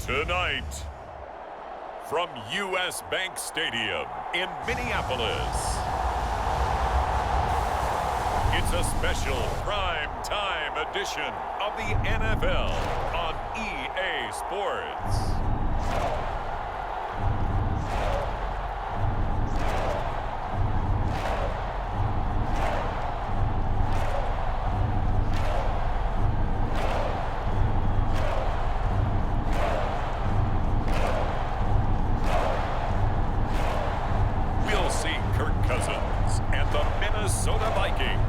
Tonight, from U.S. Bank Stadium in Minneapolis, it's a special prime time edition of the NFL on EA Sports. Minnesota Vikings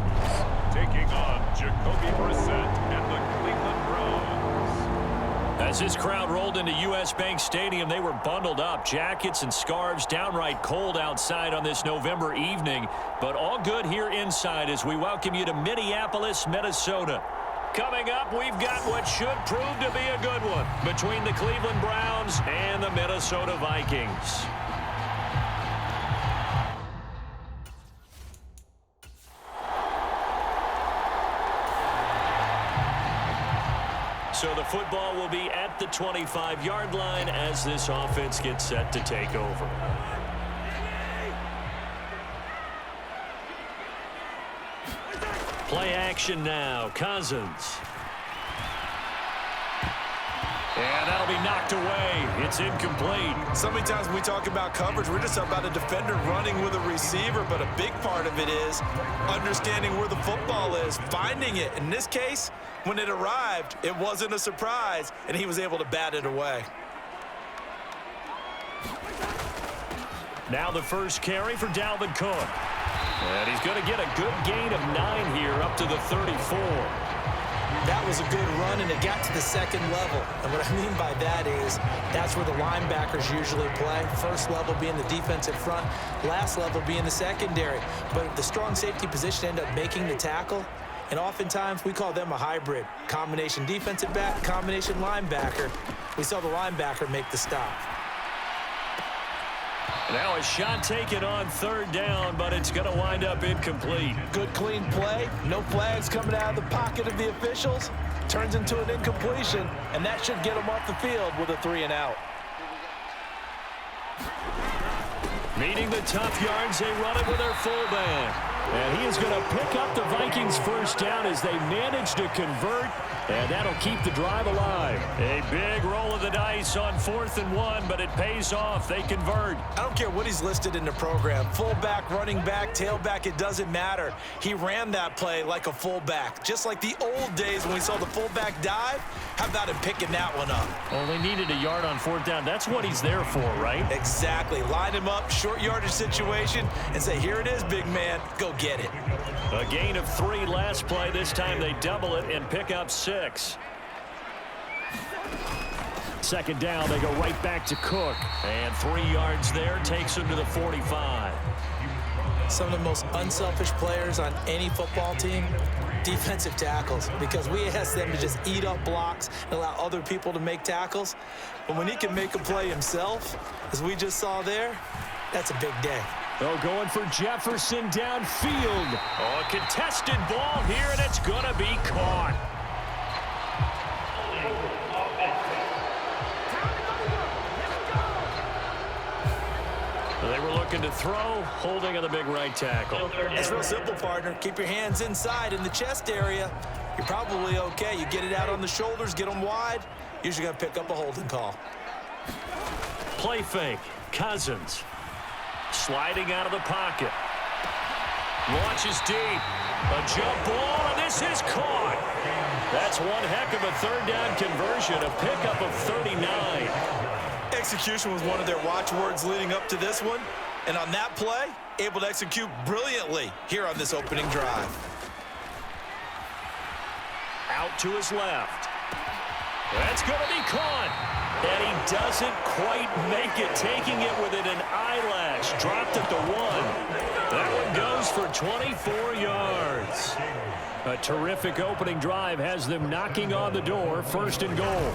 taking on Jacoby Brissett and the Cleveland Browns. As this crowd rolled into U.S. Bank Stadium, they were bundled up, jackets and scarves, downright cold outside on this November evening, but all good here inside as we welcome you to Minneapolis, Minnesota. Coming up, we've got what should prove to be a good one between the Cleveland Browns and the Minnesota Vikings. So the football will be at the 25-yard line as this offense gets set to take over. Play action now. Cousins. And that'll be knocked away. It's incomplete. So many times when we talk about coverage, we're just about a defender running with a receiver, but a big part of it is understanding where the football is, finding it. In this case, when it arrived, it wasn't a surprise, and he was able to bat it away. Now the first carry for Dalvin Cook. And he's going to get a good gain of 9 here up to the 34. That was a good run, and it got to the second level. And what I mean by that is that's where the linebackers usually play. First level being the defensive front, last level being the secondary. But the strong safety position ended up making the tackle. And oftentimes we call them a hybrid. Combination defensive back, combination linebacker. We saw the linebacker make the stop. Now a shot taken on third down, but it's going to wind up incomplete. Good clean play. No flags coming out of the pocket of the officials. Turns into an incompletion, and that should get them off the field with a 3-and-out. Meeting the tough yards, they run it with their fullback. And he is going to pick up the Vikings first down as they manage to convert, and that'll keep the drive alive. A big roll of the dice on 4th and 1, but it pays off. They convert. I don't care what he's listed in the program. Fullback, running back, tailback, it doesn't matter. He ran that play like a fullback, just like the old days when we saw the fullback dive. How about him picking that one up? Only needed a yard on 4th down. That's what he's there for, right? Exactly. Line him up, short yardage situation, and say, here it is, big man. Go get it. A gain of 3 last play. This time they double it and pick up 6. Second down, they go right back to Cook. And 3 yards there takes him to the 45. Some of the most unselfish players on any football team, defensive tackles, because we ask them to just eat up blocks and allow other people to make tackles. But when he can make a play himself, as we just saw there, that's a big day. Oh, going for Jefferson downfield. Oh, a contested ball here, and it's going to be caught. They were looking to throw, holding on the big right tackle. It's real simple, partner. Keep your hands inside in the chest area. You're probably okay. You get it out on the shoulders, get them wide. Usually going to pick up a holding call. Play fake. Cousins. Sliding out of the pocket. Launches deep. A jump ball, and this is caught. That's one heck of a third down conversion, a pickup of 39. Execution was one of their watchwords leading up to this one. And on that play, able to execute brilliantly here on this opening drive. Out to his left. That's going to be caught. And he doesn't quite make it, taking it within an eyelash. Dropped at the 1. That one goes for 24 yards. A terrific opening drive has them knocking on the door, 1st and goal.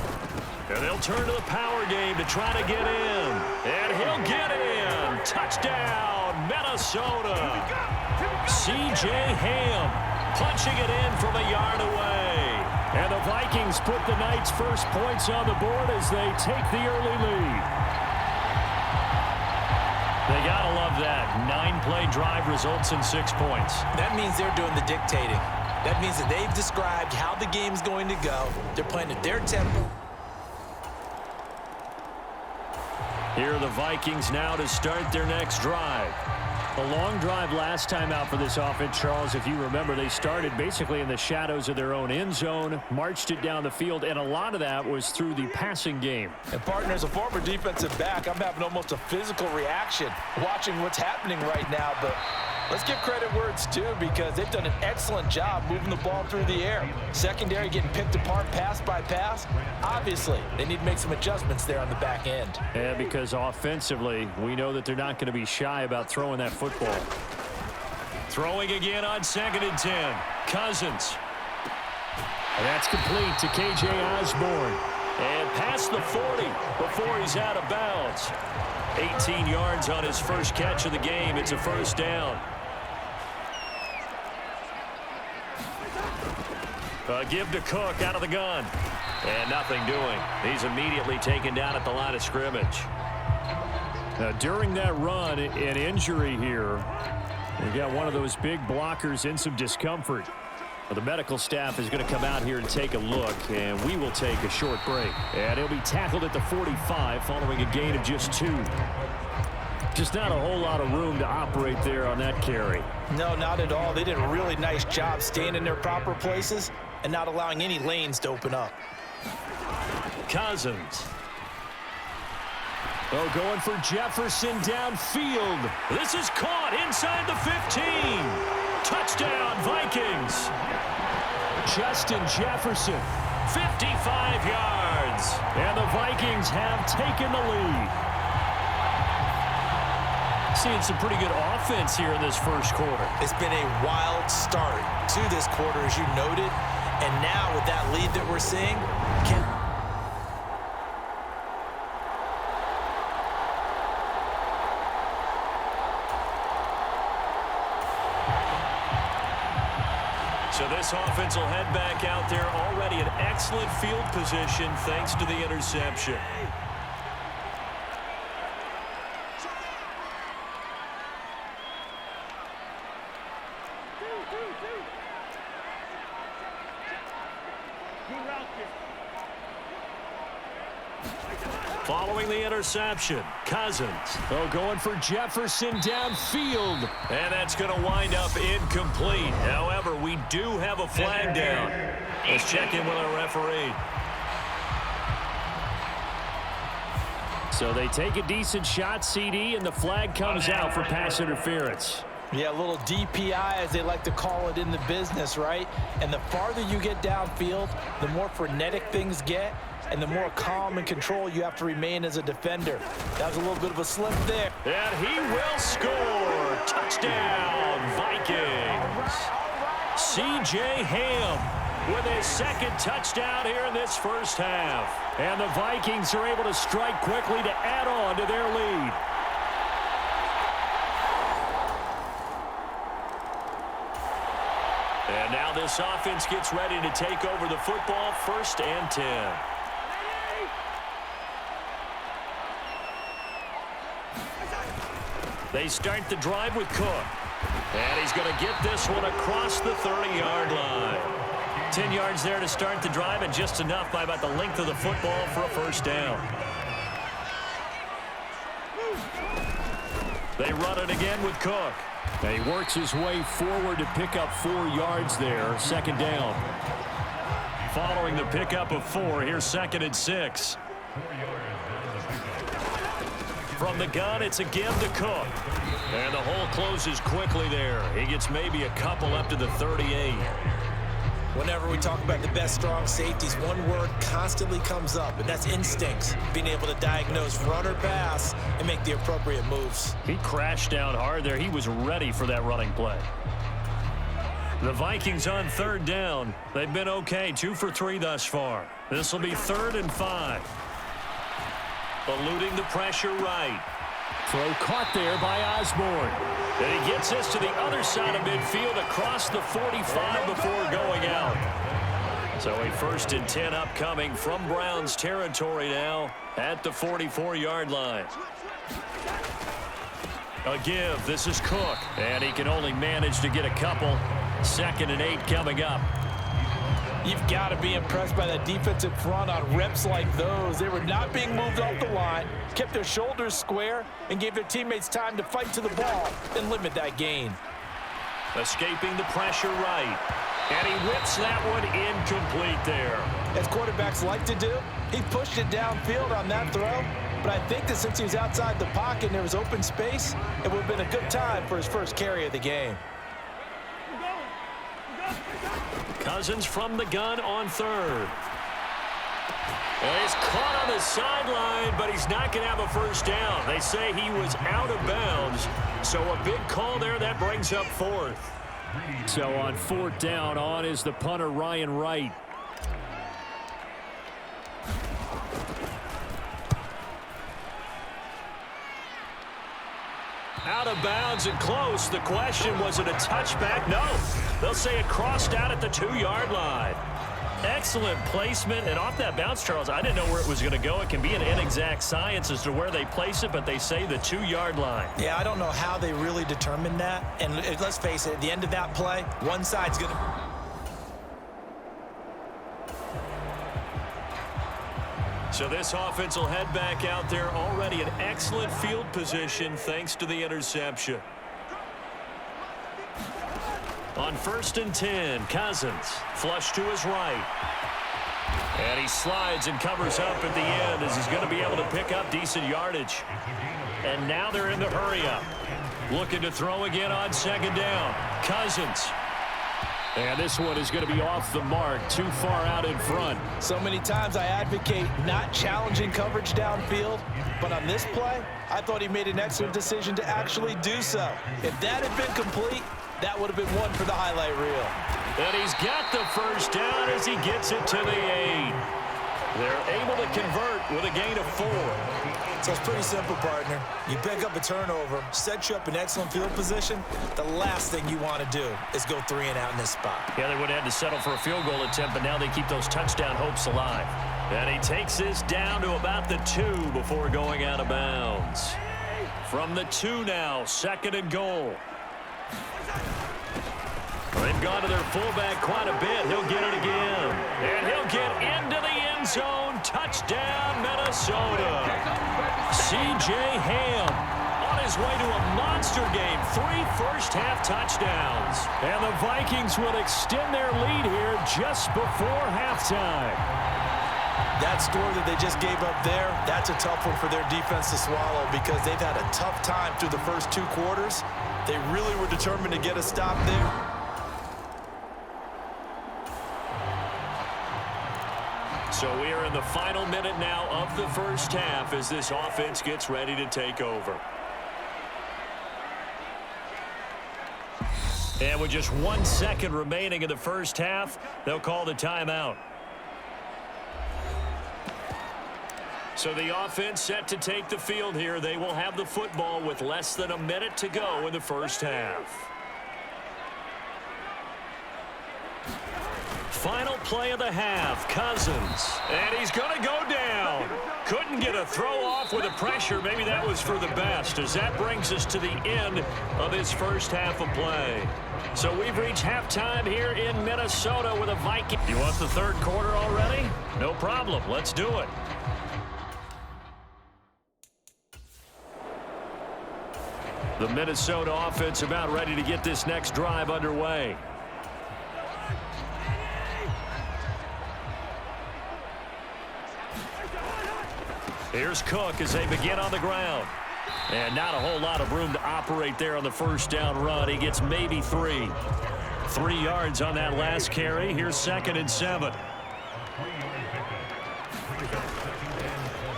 And they'll turn to the power game to try to get in. And he'll get in. Touchdown, Minnesota. C.J. Ham punching it in from a yard away. And the Vikings put the Knights' first points on the board as they take the early lead. They got to love that. 9-play drive results in 6 points. That means they're doing the dictating. That means that they've described how the game's going to go. They're playing at their tempo. Here are the Vikings now to start their next drive. A long drive last time out for this offense, Charles. If you remember, they started basically in the shadows of their own end zone, marched it down the field, and a lot of that was through the passing game. And, partner, as a former defensive back, I'm having almost a physical reaction watching what's happening right now. But let's give credit where it's due, because they've done an excellent job moving the ball through the air. Secondary getting picked apart pass by pass. Obviously, they need to make some adjustments there on the back end. And because offensively, we know that they're not going to be shy about throwing that football. Throwing again on 2nd and 10. Cousins. And that's complete to K.J. Osborne. And past the 40 before he's out of bounds. 18 yards on his first catch of the game. It's a 1st down. Give to Cook out of the gun. And nothing doing. He's immediately taken down at the line of scrimmage. Now, during that run, an injury here. We got one of those big blockers in some discomfort. Well, the medical staff is going to come out here and take a look, and we will take a short break. And he'll be tackled at the 45 following a gain of just 2. Just not a whole lot of room to operate there on that carry. No, not at all. They did a really nice job staying in their proper places and not allowing any lanes to open up. Cousins. Oh, going for Jefferson downfield. This is caught inside the 15. Touchdown, Vikings. Justin Jefferson, 55 yards. And the Vikings have taken the lead. Seeing some pretty good offense here in this first quarter. It's been a wild start to this quarter, as you noted. And now with that lead that we're seeing, so this offense will head back out there, already in excellent field position thanks to the interception. Following the interception, Cousins. Oh, going for Jefferson downfield. And that's going to wind up incomplete. However, we do have a flag down. Let's check in with our referee. So they take a decent shot, CD, and the flag comes out for pass interference. Yeah, a little DPI, as they like to call it in the business, right? And the farther you get downfield, the more frenetic things get, and the more calm and control you have to remain as a defender. That was a little bit of a slip there. And he will score. Touchdown, Vikings. C.J. Ham with his 2nd touchdown here in this first half. And the Vikings are able to strike quickly to add on to their lead. And now this offense gets ready to take over the football, 1st and 10. They start the drive with Cook. And he's going to get this one across the 30-yard line. 10 yards there to start the drive, and just enough by about the length of the football for a 1st down. They run it again with Cook. And he works his way forward to pick up 4 yards there, 2nd down. Following the pickup of 4, here's 2nd and 6. From the gun, it's a give to Cook. And the hole closes quickly there. He gets maybe a couple up to the 38. Whenever we talk about the best strong safeties, one word constantly comes up, and that's instincts. Being able to diagnose run or pass and make the appropriate moves. He crashed down hard there. He was ready for that running play. The Vikings on third down. They've been okay, 2 for 3 thus far. This will be 3rd and 5. Eluding the pressure right. Throw caught there by Osborne. And he gets this to the other side of midfield across the 45 before going out. So a 1st and 10 upcoming from Browns territory now at the 44-yard line. A give. This is Cook. And he can only manage to get a couple. 2nd and 8 coming up. You've got to be impressed by that defensive front on reps like those. They were not being moved off the line, kept their shoulders square, and gave their teammates time to fight to the ball and limit that gain. Escaping the pressure right. And he whips that one incomplete there. As quarterbacks like to do, he pushed it downfield on that throw. But I think that since he was outside the pocket and there was open space, it would have been a good time for his first carry of the game. Cousins from the gun on 3rd. Well, he's caught on the sideline, but he's not going to have a first down. They say he was out of bounds, so a big call there. That brings up 4th. So on 4th down, on is the punter, Ryan Wright. Out of bounds and close. The question, was it a touchback? No. They'll say it crossed out at the 2-yard line. Excellent placement. And off that bounce, Charles, I didn't know where it was going to go. It can be an inexact science as to where they place it, but they say the 2-yard line. Yeah, I don't know how they really determined that. And let's face it, at the end of that play, one side's going to... So this offense will head back out there, already in excellent field position thanks to the interception. On 1st and 10, Cousins flush to his right. And he slides and covers up at the end as he's going to be able to pick up decent yardage. And now they're in the hurry up. Looking to throw again on 2nd down. Cousins. And this one is going to be off the mark, too far out in front. So many times I advocate not challenging coverage downfield, but on this play, I thought he made an excellent decision to actually do so. If that had been complete, that would have been one for the highlight reel. And he's got the first down as he gets it to the 8. They're able to convert with a gain of 4. So it's pretty simple, partner. You pick up a turnover, set you up in excellent field position. The last thing you want to do is go 3 and out in this spot. Yeah, they would have had to settle for a field goal attempt, but now they keep those touchdown hopes alive. And he takes this down to about the 2 before going out of bounds. From the 2 now, 2nd and goal. They've gone to their fullback quite a bit. He'll get it again. And he'll get into the end zone. Touchdown, Minnesota. C.J. Ham on his way to a monster game. 3 first-half touchdowns. And the Vikings will extend their lead here just before halftime. That score that they just gave up there, that's a tough one for their defense to swallow because they've had a tough time through the first 2 quarters. They really were determined to get a stop there. So we are in the final minute now of the first half as this offense gets ready to take over. And with just 1 second remaining in the first half, they'll call the timeout. So the offense set to take the field here. They will have the football with less than a minute to go in the first half. Final play of the half, Cousins. And he's going to go down. Couldn't get a throw off with the pressure. Maybe that was for the best, as that brings us to the end of his first half of play. So we've reached halftime here in Minnesota with a Viking. You want the 3rd quarter already? No problem. Let's do it. The Minnesota offense about ready to get this next drive underway. Here's Cook as they begin on the ground. And not a whole lot of room to operate there on the first down run. He gets maybe 3. 3 yards on that last carry. Here's 2nd and 7.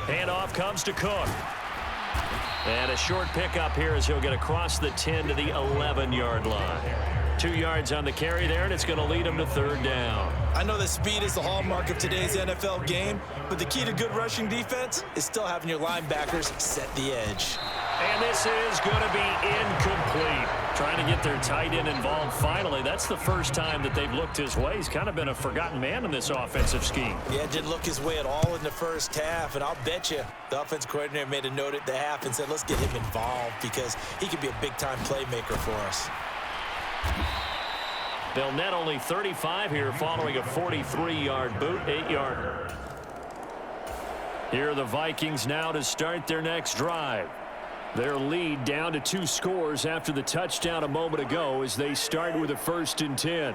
Handoff comes to Cook. And a short pickup here as he'll get across the 10 to the 11-yard line. 2 yards on the carry there, and it's going to lead him to 3rd down. I know that speed is the hallmark of today's NFL game, but the key to good rushing defense is still having your linebackers set the edge. And this is going to be incomplete. Trying to get their tight end involved finally. That's the first time that they've looked his way. He's kind of been a forgotten man in this offensive scheme. Yeah, didn't look his way at all in the first half, and I'll bet you the offense coordinator made a note at the half and said, let's get him involved because he could be a big-time playmaker for us. They'll net only 35 here following a 43-yard boot, 8-yarder. Here are the Vikings now to start their next drive. Their lead down to 2 scores after the touchdown a moment ago as they start with a 1st and 10.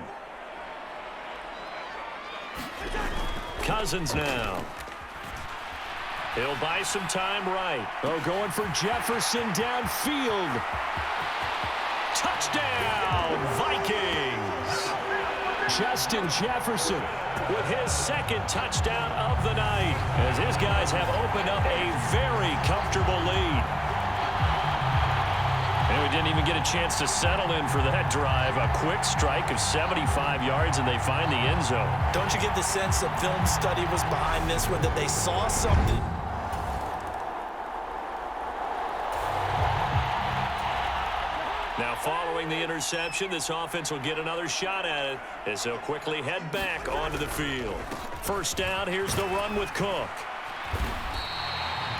Cousins now. He'll buy some time right. Oh, going for Jefferson downfield. Touchdown, Vikings! Justin Jefferson with his 2nd touchdown of the night as his guys have opened up a very comfortable lead. And we didn't even get a chance to settle in for that drive. A quick strike of 75 yards, and they find the end zone. Don't you get the sense that film study was behind this one, that they saw something? Now, following the interception, this offense will get another shot at it as they'll quickly head back onto the field. 1st down, here's the run with Cook.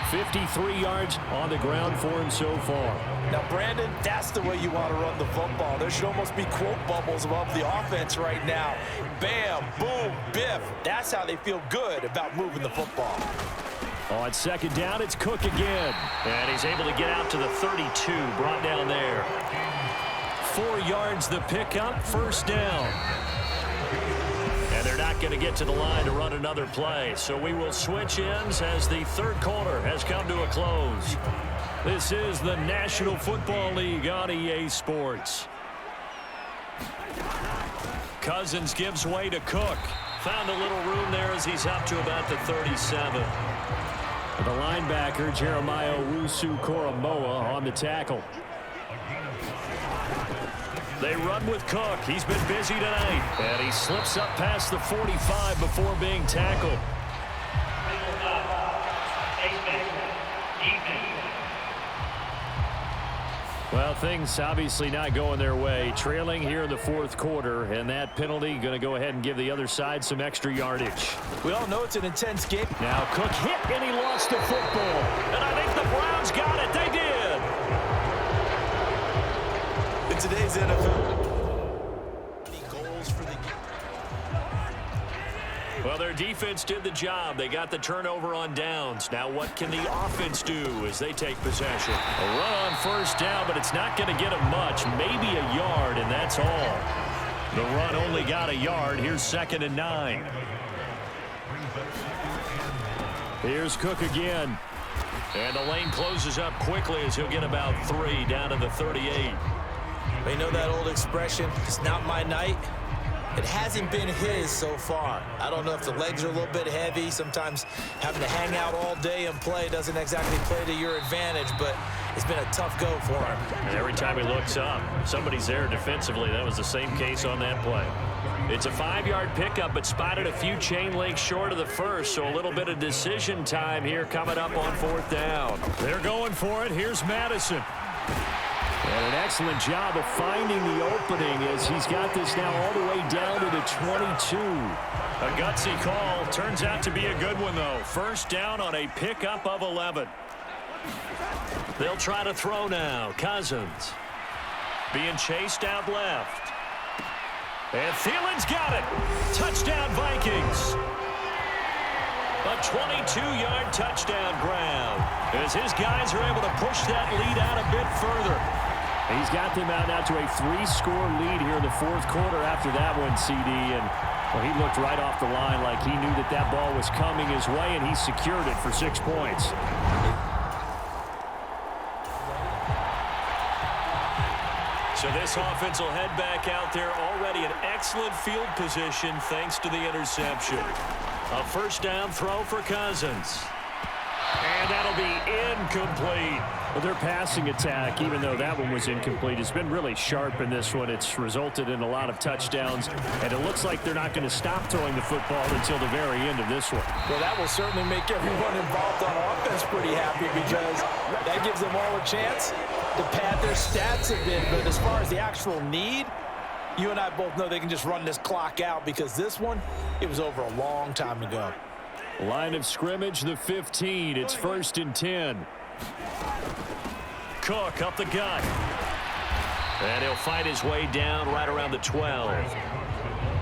53 yards on the ground for him so far. Now, Brandon, that's the way you want to run the football. There should almost be quote bubbles above the offense right now. Bam, boom, biff. That's how they feel good about moving the football. On 2nd down, it's Cook again. And he's able to get out to the 32, brought down there. 4 yards the pickup, 1st down. And they're not going to get to the line to run another play. So we will switch ends as the 3rd quarter has come to a close. This is the National Football League on EA Sports. Cousins gives way to Cook. Found a little room there as he's up to about the 37. The linebacker, Jeremiah Owusu-Koramoah, on the tackle. They run with Cook. He's been busy tonight. And he slips up past the 45 before being tackled. Well, things obviously not going their way. Trailing here in the 4th quarter, and that penalty going to go ahead and give the other side some extra yardage. We all know it's an intense game. Now Cook hit, and he lost the football. And I think the Browns got it. They did. In today's NFL, goals for the game. Well, their defense did the job. They got the turnover on downs. Now what can the offense do as they take possession? A run on 1st down, but it's not going to get them much. Maybe a yard, and that's all. The run only got a yard. Here's 2nd and 9. Here's Cook again. And the lane closes up quickly as he'll get about 3 down to the 38. You know that old expression, it's not my night. It hasn't been his so far. I don't know if the legs are a little bit heavy. Sometimes having to hang out all day and play doesn't exactly play to your advantage, but it's been a tough go for him. And every time he looks up, somebody's there defensively. That was the same case on that play. It's a 5-yard pickup, but spotted a few chain links short of the 1st, so a little bit of decision time here coming up on 4th down. They're going for it. Here's Madison. And an excellent job of finding the opening as he's got this now all the way down to the 22. A gutsy call. Turns out to be a good one, though. 1st down on a pickup of 11. They'll try to throw now. Cousins being chased out left. And Thielen's got it. Touchdown, Vikings. A 22-yard touchdown grab as his guys are able to push that lead out a bit further. He's got them out now to a 3-score lead here in the 4th quarter after that one, CD. And well, he looked right off the line like he knew that that ball was coming his way, and he secured it for 6 points. So this offense will head back out there, already in excellent field position thanks to the interception. A first down throw for Cousins. And that'll be incomplete. Well, their passing attack, even though that one was incomplete, has been really sharp in this one. It's resulted in a lot of touchdowns, and it looks like they're not going to stop throwing the football until the very end of this one. Well, that will certainly make everyone involved on offense pretty happy because that gives them all a chance to pad their stats a bit. But as far as the actual need, you and I both know they can just run this clock out because this one, it was over a long time ago. Line of scrimmage, the 15. It's 1st and 10. Cook up the gut. And he'll fight his way down right around the 12.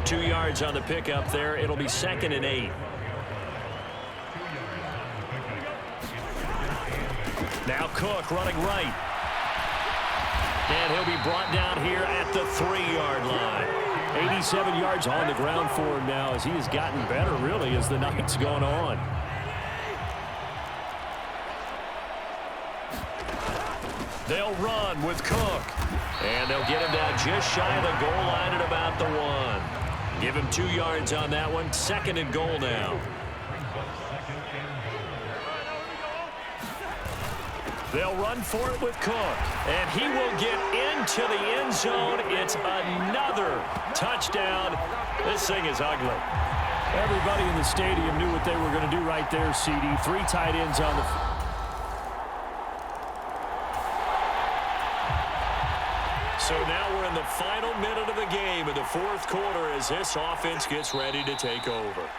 2 yards on the pickup there. It'll be 2nd and 8. Now Cook running right. And he'll be brought down here at the 3-yard line. 87 yards on the ground for him now as he has gotten better, really, as the night's gone on. They'll run with Cook. And they'll get him down just shy of the goal line at about the 1. Give him 2 yards on that one. 2nd and goal now. They'll run for it with Cook. And he will get into the end zone. It's another touchdown. This thing is ugly. Everybody in the stadium knew what they were going to do right there, CD. 3 tight ends on the... So now we're in the final minute of the game in the 4th quarter as this offense gets ready to take over.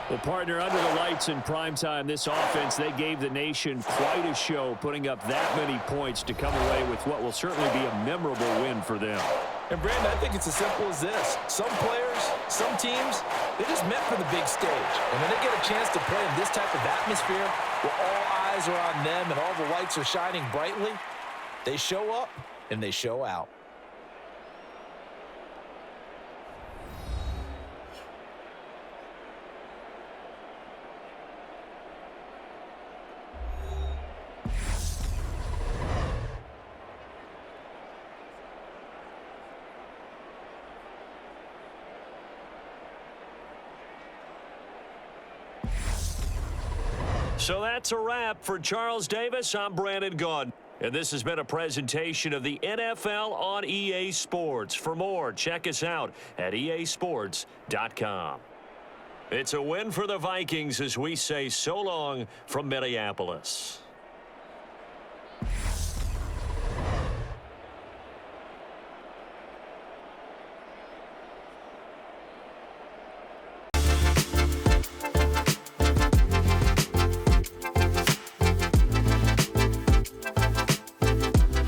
Well, partner, under the lights in primetime, this offense, they gave the nation quite a show, putting up that many points to come away with what will certainly be a memorable win for them. And, Brandon, I think it's as simple as this. Some players, some teams, they're just meant for the big stage. And when they get a chance to play in this type of atmosphere where all eyes are on them and all the lights are shining brightly, they show up and they show out. So that's a wrap for Charles Davis. I'm Brandon Gaudin. And this has been a presentation of the NFL on EA Sports. For more, check us out at easports.com. It's a win for the Vikings as we say so long from Minneapolis.